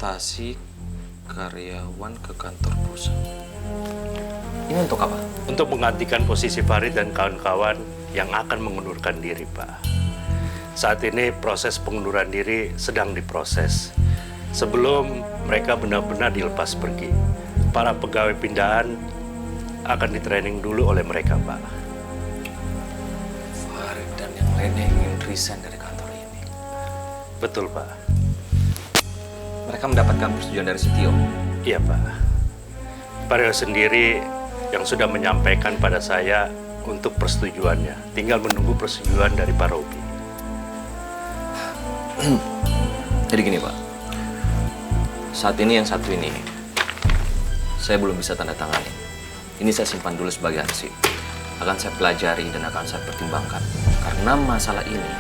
rotasi karyawan ke kantor perusahaan. Ini untuk apa? Untuk menggantikan posisi Farid dan kawan-kawan yang akan mengundurkan diri, Pak. Saat ini proses pengunduran diri sedang diproses. Sebelum mereka benar-benar dilepas pergi, para pegawai pindahan akan ditraining dulu oleh mereka, Pak. Farid dan yang lainnya ingin resign dari kantor ini. Betul, Pak. Mereka mendapatkan persetujuan dari CTO. Iya, Pak. Pak Rio sendiri yang sudah menyampaikan pada saya untuk persetujuannya. Tinggal menunggu persetujuan dari Pak Robi. Jadi gini, Pak. Saat ini yang satu ini, saya belum bisa tanda tangani. Ini saya simpan dulu sebagai arsip. Akan saya pelajari dan akan saya pertimbangkan. Karena masalah ini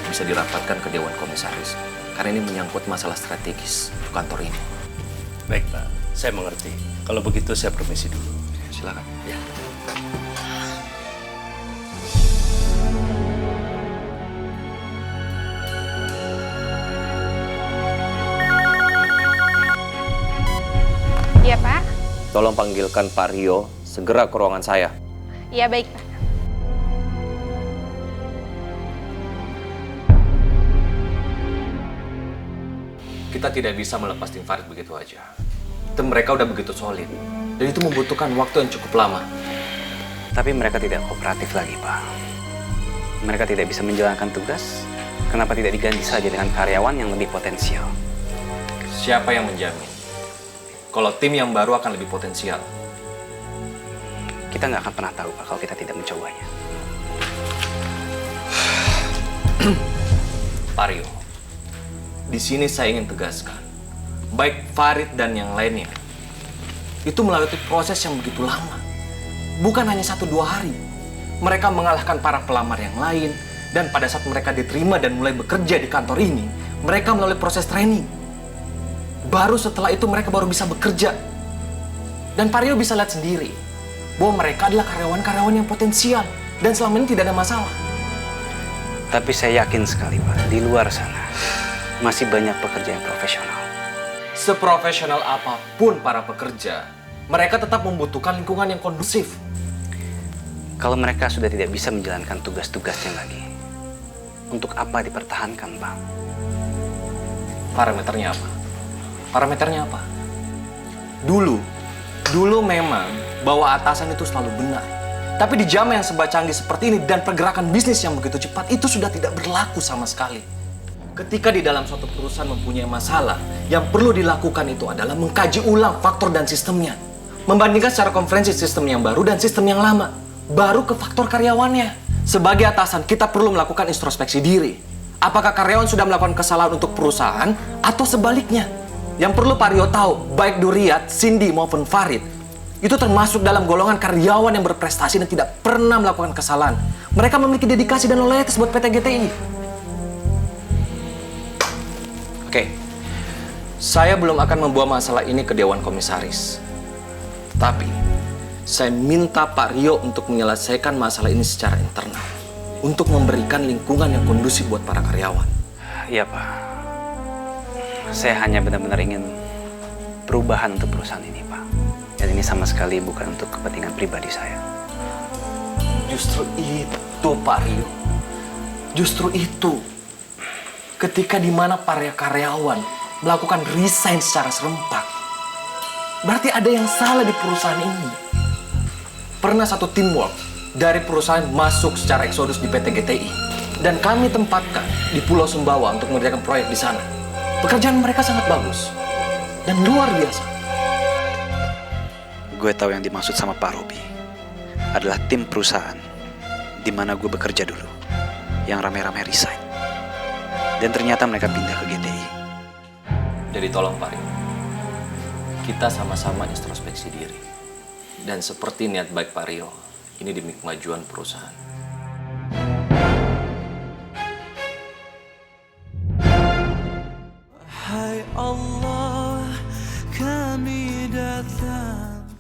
bisa dirapatkan ke Dewan Komisaris. Karena ini menyangkut masalah strategis untuk kantor ini. Baik, Pak. Saya mengerti. Kalau begitu saya permisi dulu. Silakan. Ya. Iya, Pak. Tolong panggilkan Pak Rio segera ke ruangan saya. Iya, baik, Pak. Kita tidak bisa melepas tim Farid begitu aja. Tim mereka udah begitu solid. Dan itu membutuhkan waktu yang cukup lama. Tapi mereka tidak kooperatif lagi, Pak. Mereka tidak bisa menjalankan tugas. Kenapa tidak diganti saja dengan karyawan yang lebih potensial? Siapa yang menjamin kalau tim yang baru akan lebih potensial? Kita nggak akan pernah tahu, Pak, kalau kita tidak mencobanya. Pak Rio, di sini saya ingin tegaskan, baik Farid dan yang lainnya, itu melalui proses yang begitu lama. Bukan hanya 1-2 hari. Mereka mengalahkan para pelamar yang lain, dan pada saat mereka diterima dan mulai bekerja di kantor ini, mereka melalui proses training. Baru setelah itu mereka baru bisa bekerja. Dan Pak Rio bisa lihat sendiri, bahwa mereka adalah karyawan-karyawan yang potensial, dan selama ini tidak ada masalah. Tapi saya yakin sekali, Pak, di luar sana masih banyak pekerja yang profesional. Seprofesional apapun para pekerja, mereka tetap membutuhkan lingkungan yang kondusif. Kalau mereka sudah tidak bisa menjalankan tugas-tugasnya lagi, untuk apa dipertahankan, Pak? Parameternya apa? Parameternya apa? Dulu memang bahwa atasan itu selalu benar. Tapi di zaman yang serba canggih seperti ini dan pergerakan bisnis yang begitu cepat, itu sudah tidak berlaku sama sekali. Ketika di dalam suatu perusahaan mempunyai masalah, yang perlu dilakukan itu adalah mengkaji ulang faktor dan sistemnya. Membandingkan secara konferensi sistem yang baru dan sistem yang lama. Baru ke faktor karyawannya. Sebagai atasan, kita perlu melakukan introspeksi diri. Apakah karyawan sudah melakukan kesalahan untuk perusahaan atau sebaliknya? Yang perlu Pak Rio tahu, baik Duriat, Cindy maupun Farid, itu termasuk dalam golongan karyawan yang berprestasi dan tidak pernah melakukan kesalahan. Mereka memiliki dedikasi dan loyalitas buat PT GTI. Oke, saya belum akan membawa masalah ini ke Dewan Komisaris. Tapi saya minta Pak Rio untuk menyelesaikan masalah ini secara internal. Untuk memberikan lingkungan yang kondusif buat para karyawan. Iya, Pak. Saya hanya benar-benar ingin perubahan untuk perusahaan ini, Pak. Dan ini sama sekali bukan untuk kepentingan pribadi saya. Justru itu, Pak Rio. Justru itu. Ketika di mana para karyawan melakukan resign secara serempak, berarti ada yang salah di perusahaan ini. Pernah satu teamwork dari perusahaan masuk secara eksodus di PT GTI. Dan kami tempatkan di Pulau Sumbawa untuk mengerjakan proyek di sana. Pekerjaan mereka sangat bagus. Dan luar biasa. Gue tahu yang dimaksud sama Pak Robi adalah tim perusahaan di mana gue bekerja dulu, yang rame-rame resign. Dan ternyata mereka pindah ke GTI. Jadi tolong Pak Rio, kita sama-sama introspeksi diri. Dan seperti niat baik Pak Rio, ini demi kemajuan perusahaan.